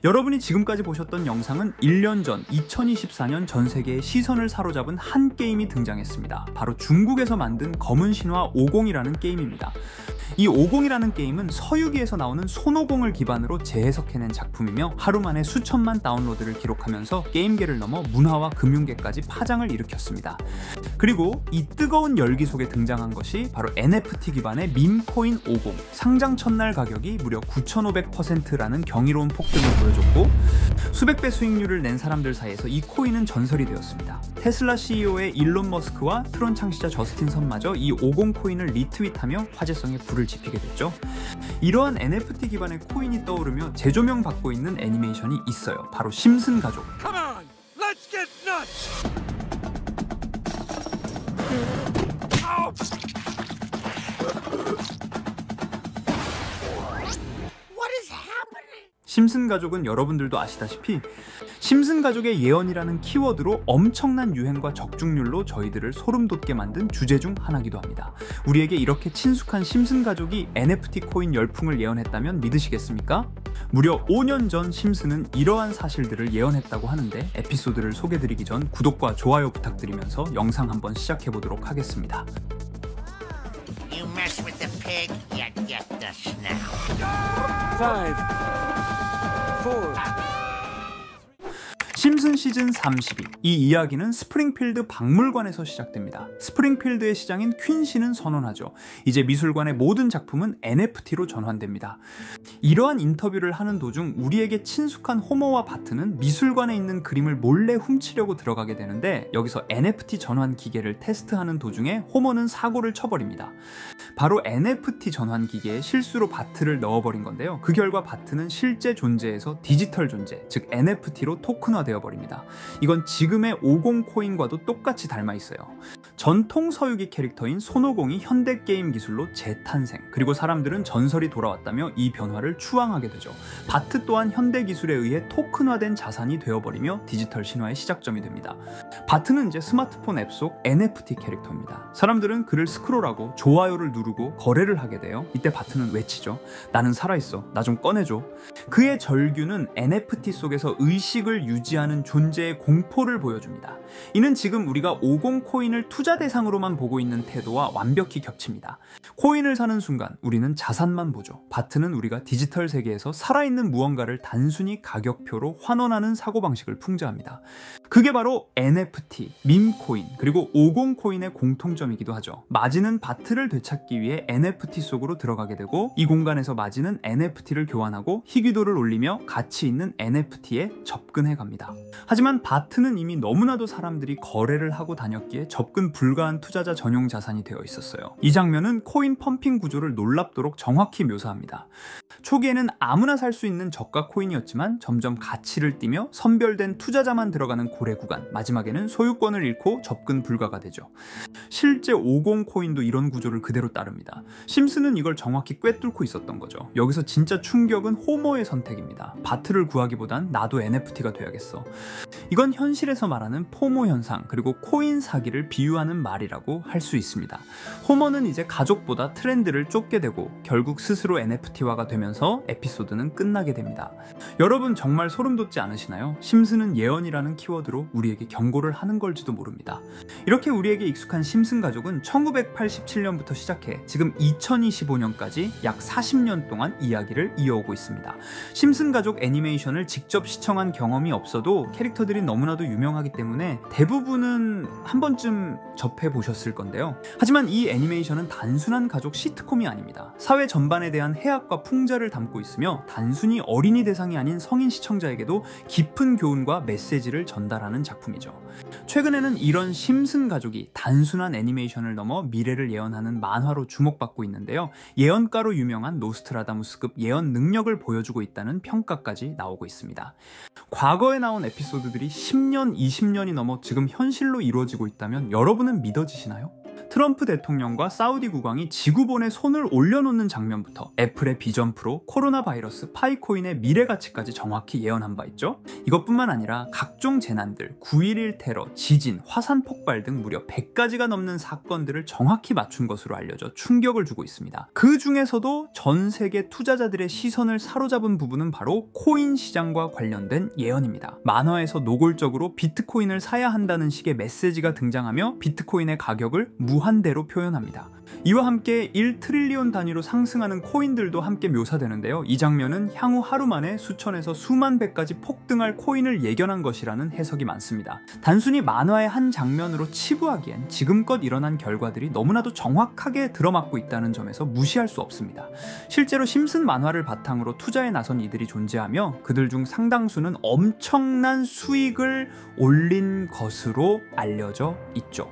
여러분이 지금까지 보셨던 영상은 1년 전 2024년 전 세계의 시선을 사로잡은 한 게임이 등장했습니다. 바로 중국에서 만든 검은 신화 50이라는 게임입니다. 이 50이라는 게임은 서유기에서 나오는 손오공을 기반으로 재해석해낸 작품이며 하루 만에 수천만 다운로드를 기록하면서 게임계를 넘어 문화와 금융계까지 파장을 일으켰습니다. 그리고 이 뜨거운 열기 속에 등장한 것이 바로 NFT 기반의 밈코인 50. 상장 첫날 가격이 무려 9,500%라는 경이로운 폭등을 보여줬고 수백 배 수익률을 낸 사람들 사이에서 이 코인은 전설이 되었습니다. 테슬라 CEO의 일론 머스크와 트론 창시자 저스틴 선마저 이 50 코인을 리트윗하며 화제성에 불을 지피게 됐죠. 이러한 NFT 기반의 코인이 떠오르며 재조명 받고 있는 애니메이션이 있어요. 바로 심슨 가족. Come on, let's get nuts. 심슨 가족은 여러분들도 아시다시피 심슨 가족의 예언이라는 키워드로 엄청난 유행과 적중률로 저희들을 소름돋게 만든 주제 중 하나이기도 합니다. 우리에게 이렇게 친숙한 심슨 가족이 NFT 코인 열풍을 예언했다면 믿으시겠습니까? 무려 5년 전 심슨은 이러한 사실들을 예언했다고 하는데 에피소드를 소개드리기 전 구독과 좋아요 부탁드리면서 영상 한번 시작해보도록 하겠습니다. You mess with the pig, you get the snout. 5, 4. 심슨 시즌 32. 이 이야기는 스프링필드 박물관에서 시작됩니다. 스프링필드의 시장인 퀸시는 선언하죠. 이제 미술관의 모든 작품은 NFT로 전환됩니다. 이러한 인터뷰를 하는 도중 우리에게 친숙한 호머와 바트는 미술관에 있는 그림을 몰래 훔치려고 들어가게 되는데 여기서 NFT 전환 기계를 테스트하는 도중에 호머는 사고를 쳐버립니다. 바로 NFT 전환 기계에 실수로 바트를 넣어버린 건데요. 그 결과 바트는 실제 존재에서 디지털 존재, 즉 NFT로 토큰화되어 버립니다. 이건 지금의 50 코인과도 똑같이 닮아 있어요. 전통 서유기 캐릭터인 손오공이 현대 게임 기술로 재탄생, 그리고 사람들은 전설이 돌아왔다며 이 변화를 추앙하게 되죠. 바트 또한 현대 기술에 의해 토큰화된 자산이 되어버리며 디지털 신화의 시작점이 됩니다. 바트는 이제 스마트폰 앱 속 NFT 캐릭터입니다. 사람들은 그를 스크롤하고 좋아요를 누르고 거래를 하게 돼요. 이때 바트는 외치죠. 나는 살아있어. 나 좀 꺼내줘. 그의 절규는 NFT 속에서 의식을 유지하는 존재의 공포를 보여줍니다. 이는 지금 우리가 50 코인을 투자 대상으로만 보고 있는 태도와 완벽히 겹칩니다. 코인을 사는 순간 우리는 자산만 보죠. 바트는 우리가 디지털 세계에서 살아있는 무언가를 단순히 가격표로 환원하는 사고방식을 풍자합니다. 그게 바로 NFT, 밈코인, 그리고 50 코인의 공통점이기도 하죠. 마지는 바트를 되찾기 위해 NFT 속으로 들어가게 되고 이 공간에서 마지는 NFT를 교환하고 희귀도를 올리며 가치 있는 NFT에 접근해 갑니다. 하지만 바트는 이미 너무나도 사람들이 거래를 하고 다녔기에 접근 불가한 투자자 전용 자산이 되어 있었어요. 이 장면은 코인 펌핑 구조를 놀랍도록 정확히 묘사합니다. 초기에는 아무나 살 수 있는 저가 코인이었지만 점점 가치를 띠며 선별된 투자자만 들어가는 고래 구간, 마지막에는 소유권을 잃고 접근 불가가 되죠. 실제 50 코인도 이런 구조를 그대로 따릅니다. 심슨은 이걸 정확히 꿰뚫고 있었던 거죠. 여기서 진짜 충격은 호머의 선택입니다. 바트를 구하기보단 나도 NFT가 돼야겠어. 이건 현실에서 말하는 포모 현상, 그리고 코인 사기를 비유하는 말이라고 할 수 있습니다. 호머는 이제 가족보다 트렌드를 쫓게 되고 결국 스스로 NFT화가 되면서 에피소드는 끝나게 됩니다. 여러분 정말 소름 돋지 않으시나요? 심슨은 예언이라는 키워드로 우리에게 경고를 하는 걸지도 모릅니다. 이렇게 우리에게 익숙한 심슨 가족은 1987년부터 시작해 지금 2025년까지 약 40년 동안 이야기를 이어오고 있습니다. 심슨 가족 애니메이션을 직접 시청한 경험이 없어도 캐릭터들이 너무나도 유명하기 때문에 대부분은 한 번쯤 접해보셨을 건데요. 하지만 이 애니메이션은 단순한 가족 시트콤이 아닙니다. 사회 전반에 대한 해악과 풍자를 담고 있으며 단순히 어린이 대상이 아닌 성인 시청자에게도 깊은 교훈과 메시지를 전달하는 작품이죠. 최근에는 이런 심슨 가족이 단순한 애니메이션을 넘어 미래를 예언하는 만화로 주목받고 있는데요. 예언가로 유명한 노스트라다무스급 예언 능력을 보여주고 있다는 평가까지 나오고 있습니다. 과거에 나온 에피소드들이 10년, 20년이 넘어 지금 현실로 이루어지고 있다면 여러분은 믿어지시나요? 트럼프 대통령과 사우디 국왕이 지구본에 손을 올려놓는 장면부터 애플의 비전 프로, 코로나 바이러스, 파이코인의 미래 가치까지 정확히 예언한 바 있죠. 이것뿐만 아니라 각종 재난들, 9.11 테러, 지진, 화산 폭발 등 무려 100가지가 넘는 사건들을 정확히 맞춘 것으로 알려져 충격을 주고 있습니다. 그 중에서도 전 세계 투자자들의 시선을 사로잡은 부분은 바로 코인 시장과 관련된 예언입니다. 만화에서 노골적으로 비트코인을 사야 한다는 식의 메시지가 등장하며 비트코인의 가격을 무한대로 표현합니다. 이와 함께 1트릴리온 단위로 상승하는 코인들도 함께 묘사되는데요. 이 장면은 향후 하루 만에 수천에서 수만 배까지 폭등할 코인을 예견한 것이라는 해석이 많습니다. 단순히 만화의 한 장면으로 치부하기엔 지금껏 일어난 결과들이 너무나도 정확하게 들어맞고 있다는 점에서 무시할 수 없습니다. 실제로 심슨 만화를 바탕으로 투자에 나선 이들이 존재하며 그들 중 상당수는 엄청난 수익을 올린 것으로 알려져 있죠.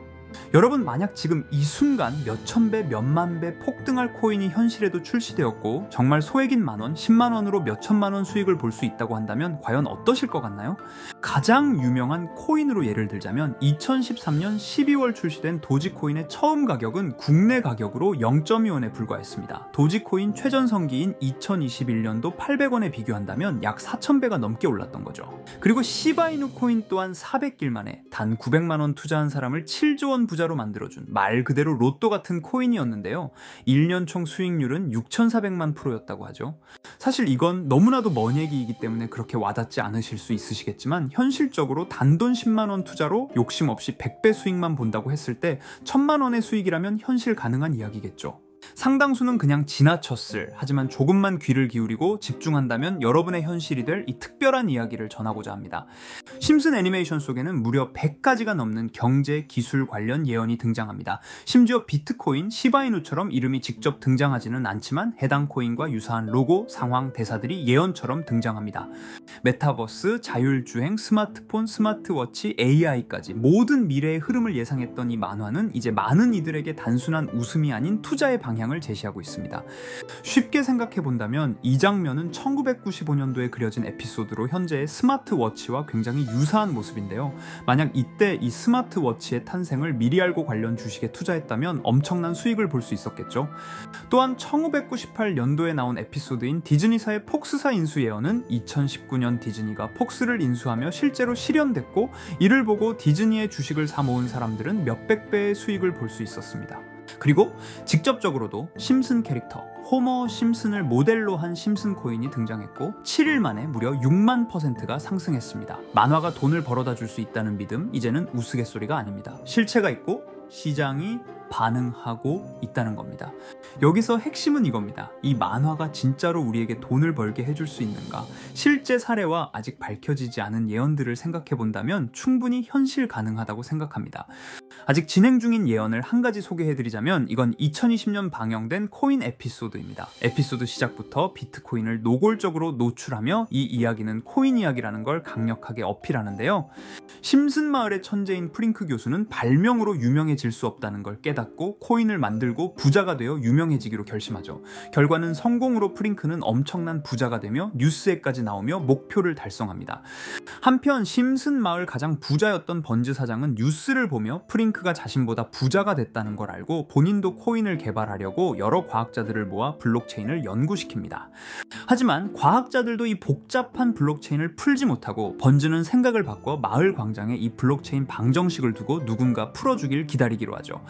여러분, 만약 지금 이 순간 몇천 배, 몇만 배 폭등할 코인이 현실에도 출시되었고 정말 소액인 만원, 10만원으로 몇천만원 수익을 볼 수 있다고 한다면 과연 어떠실 것 같나요? 가장 유명한 코인으로 예를 들자면 2013년 12월 출시된 도지코인의 처음 가격은 국내 가격으로 0.2원에 불과했습니다. 도지코인 최전성기인 2021년도 800원에 비교한다면 약 4,000배가 넘게 올랐던 거죠. 그리고 시바이누 코인 또한 400길 만에 단 900만원 투자한 사람을 7조 원 부자로 만들어준 말 그대로 로또 같은 코인이었는데요. 1년 총 수익률은 6,400만 %였다고 하죠. 사실 이건 너무나도 먼 얘기이기 때문에 그렇게 와닿지 않으실 수 있으시겠지만 현실적으로 단돈 10만원 투자로 욕심 없이 100배 수익만 본다고 했을 때 1,000만원의 수익이라면 현실 가능한 이야기겠죠. 상당수는 그냥 지나쳤을, 하지만 조금만 귀를 기울이고 집중한다면 여러분의 현실이 될 이 특별한 이야기를 전하고자 합니다. 심슨 애니메이션 속에는 무려 100가지가 넘는 경제, 기술 관련 예언이 등장합니다. 심지어 비트코인, 시바이누처럼 이름이 직접 등장하지는 않지만 해당 코인과 유사한 로고, 상황, 대사들이 예언처럼 등장합니다. 메타버스, 자율주행, 스마트폰, 스마트워치, AI까지 모든 미래의 흐름을 예상했던 이 만화는 이제 많은 이들에게 단순한 웃음이 아닌 투자의 방향을 제시하고 있습니다. 쉽게 생각해 본다면 이 장면은 1995년도에 그려진 에피소드로 현재의 스마트워치와 굉장히 유사한 모습인데요. 만약 이때 이 스마트워치의 탄생을 미리 알고 관련 주식에 투자했다면 엄청난 수익을 볼 수 있었겠죠. 또한 1998년도에 나온 에피소드인 디즈니사의 폭스사 인수 예언은 2019년 디즈니가 폭스를 인수하며 실제로 실현됐고, 이를 보고 디즈니의 주식을 사 모은 사람들은 몇백 배의 수익을 볼 수 있었습니다. 그리고 직접적으로도 심슨 캐릭터 호머 심슨을 모델로 한 심슨 코인이 등장했고 7일 만에 무려 6만 %가 상승했습니다. 만화가 돈을 벌어다 줄 수 있다는 믿음, 이제는 우스갯소리가 아닙니다. 실체가 있고 시장이 반응하고 있다는 겁니다. 여기서 핵심은 이겁니다. 이 만화가 진짜로 우리에게 돈을 벌게 해줄 수 있는가? 실제 사례와 아직 밝혀지지 않은 예언들을 생각해 본다면 충분히 현실 가능하다고 생각합니다. 아직 진행 중인 예언을 한 가지 소개해드리자면 이건 2020년 방영된 코인 에피소드입니다. 에피소드 시작부터 비트코인을 노골적으로 노출하며 이 이야기는 코인 이야기라는 걸 강력하게 어필하는데요. 심슨 마을의 천재인 프링크 교수는 발명으로 유명해질 수 없다는 걸 깨닫고 코인을 만들고 부자가 되어 유명해지기로 결심하죠. 결과는 성공으로 프링크는 엄청난 부자가 되며 뉴스에까지 나오며 목표를 달성합니다. 한편 심슨 마을 가장 부자였던 번즈 사장은 뉴스를 보며 프링크가 자신보다 부자가 됐다는 걸 알고 본인도 코인을 개발하려고 여러 과학자들을 모아 블록체인을 연구시킵니다. 하지만 과학자들도 이 복잡한 블록체인을 풀지 못하고 번즈는 생각을 바꿔 마을 광장에 이 블록체인 방정식을 두고 누군가 풀어주길 기다리기로 하죠.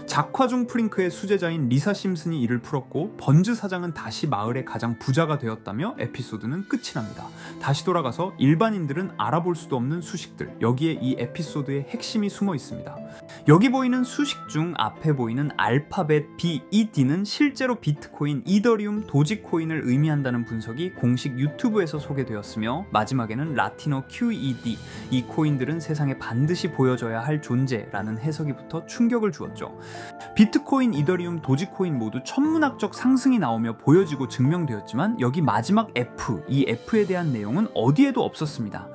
작화 중 프링크의 수제자인 리사 심슨이 이를 풀었고 번즈 사장은 다시 마을의 가장 부자가 되었다며 에피소드는 끝이 납니다. 다시 돌아가서 일반인들은 알아볼 수도 없는 수식들, 여기에 이 에피소드의 핵심이 숨어 있습니다. 여기 보이는 수식 중 앞에 보이는 알파벳 B, E, D는 실제로 비트코인, 이더리움, 도지코인을 의미한다는 분석이 공식 유튜브에서 소개되었으며 마지막에는 라틴어 QED, 이 코인들은 세상에 반드시 보여져야 할 존재라는 해석이 붙어 충격을 주었죠. 비트코인, 이더리움, 도지코인 모두 모두 천문학적 상승이 나오며 보여지고 증명되었지만 여기 마지막 F, 이 F에 대한 내용은 어디에도 없었습니다.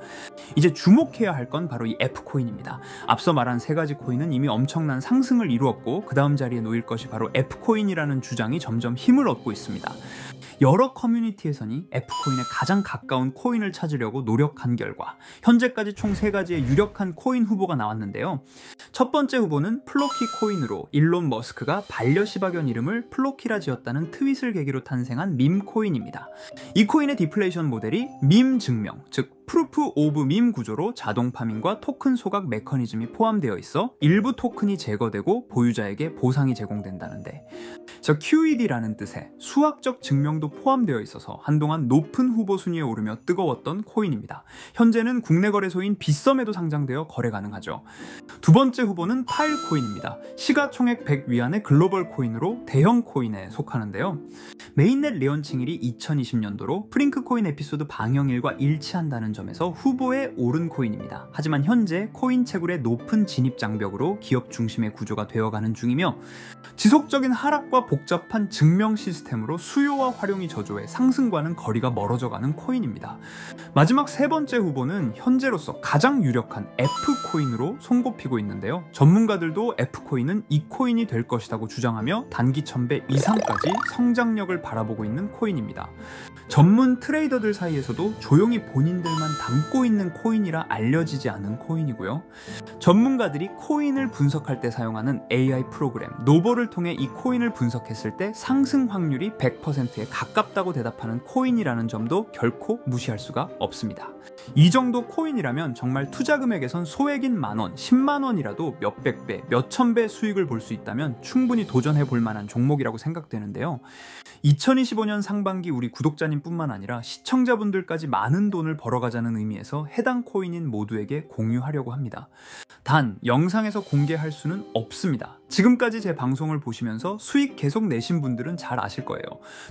이제 주목해야 할 건 바로 이 F코인입니다. 앞서 말한 세 가지 코인은 이미 엄청난 상승을 이루었고 그 다음 자리에 놓일 것이 바로 F코인이라는 주장이 점점 힘을 얻고 있습니다. 여러 커뮤니티에서는 F코인에 가장 가까운 코인을 찾으려고 노력한 결과 현재까지 총 3가지의 유력한 코인 후보가 나왔는데요. 첫 번째 후보는 플로키 코인으로 일론 머스크가 반려시바견 이름을 플로키라 지었다는 트윗을 계기로 탄생한 밈 코인입니다. 이 코인의 디플레이션 모델이 밈 증명, 즉 프루프 오브 밈 구조로 자동 파밍과 토큰 소각 메커니즘이 포함되어 있어 일부 토큰이 제거되고 보유자에게 보상이 제공된다는데, QED라는 뜻의 수학적 증명도 포함되어 있어서 한동안 높은 후보 순위에 오르며 뜨거웠던 코인입니다. 현재는 국내 거래소인 빗썸에도 상장되어 거래 가능하죠. 두 번째 후보는 파일코인입니다. 시가총액 100 위안의 글로벌 코인으로 대형 코인에 속하는데요. 메인넷 레언칭일이 2020년도로 프링크 코인 에피소드 방영일과 일치한다는 점에서 후보에 오른 코인입니다. 하지만 현재 코인 채굴의 높은 진입 장벽으로 기업 중심의 구조가 되어가는 중이며 지속적인 하락과 복잡한 증명 시스템으로 수요와 활용이 저조해 상승과는 거리가 멀어져가는 코인입니다. 마지막 세 번째 후보는 현재로서 가장 유력한 F코인으로 손꼽히고 있는데요. 전문가들도 F코인은 이 코인이 될 것이라고 주장하며 단기 1000배 이상까지 성장력을 바라보고 있는 코인입니다. 전문 트레이더들 사이에서도 조용히 본인들만 담고 있는 코인이라 알려지지 않은 코인이고요. 전문가들이 코인을 분석할 때 사용하는 AI 프로그램 노보를 통해 이 코인을 분석했을 때 상승 확률이 100%에 가깝다고 대답하는 코인이라는 점도 결코 무시할 수가 없습니다. 이 정도 코인이라면 정말 투자 금액에선 소액인 만원, 10만원이라도 몇백 배, 몇천 배 수익을 볼 수 있다면 충분히 도전해 볼 만한 종목이라고 생각되는데요. 2025년 상반기 우리 구독자님뿐만 아니라 시청자분들까지 많은 돈을 벌어가자는 의미에서 해당 코인인 모두에게 공유하려고 합니다. 단 영상에서 공개할 수는 없습니다. 지금까지 제 방송을 보시면서 수익 계속 내신 분들은 잘 아실 거예요.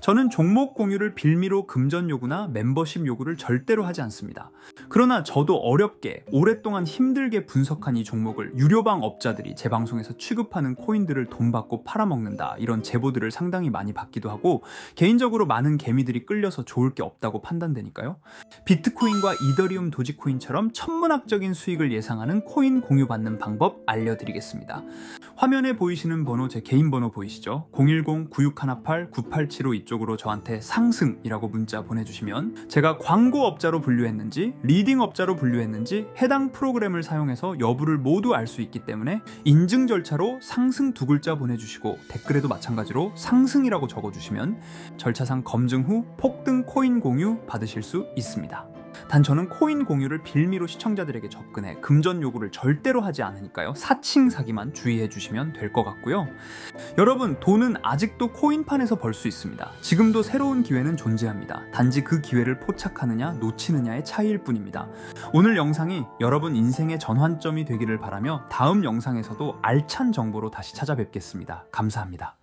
저는 종목 공유를 빌미로 금전 요구나 멤버십 요구를 절대로 하지 않습니다. 그러나 저도 어렵게 오랫동안 힘들게 분석한 이 종목을 유료방 업자들이 제 방송에서 취급하는 코인들을 돈 받고 팔아먹는다, 이런 제보들을 상당히 많이 받기도 하고 개인적으로 많은 개미들이 끌려서 좋을 게 없다고 판단되니까요. 비트코인과 이더리움 도지코인처럼 천문학적인 수익을 예상하는 코인 공유받는 방법 알려드리겠습니다. 화면에 보이시는 번호 제 개인 번호 보이시죠? 010-9618-9875 이쪽으로 저한테 상승이라고 문자 보내주시면 제가 광고업자로 분류했는지 리딩업자로 분류했는지 해당 프로그램을 사용해서 여부를 모두 알 수 있기 때문에 인증 절차로 상승 2글자 보내주시고 댓글에도 마찬가지로 상승이라고 적어주시면 절차상 검증 후 폭등 코인 공유 받으실 수 있습니다. 단 저는 코인 공유를 빌미로 시청자들에게 접근해 금전 요구를 절대로 하지 않으니까요. 사칭 사기만 주의해 주시면 될 것 같고요. 여러분, 돈은 아직도 코인판에서 벌 수 있습니다. 지금도 새로운 기회는 존재합니다. 단지 그 기회를 포착하느냐 놓치느냐의 차이일 뿐입니다. 오늘 영상이 여러분 인생의 전환점이 되기를 바라며 다음 영상에서도 알찬 정보로 다시 찾아뵙겠습니다. 감사합니다.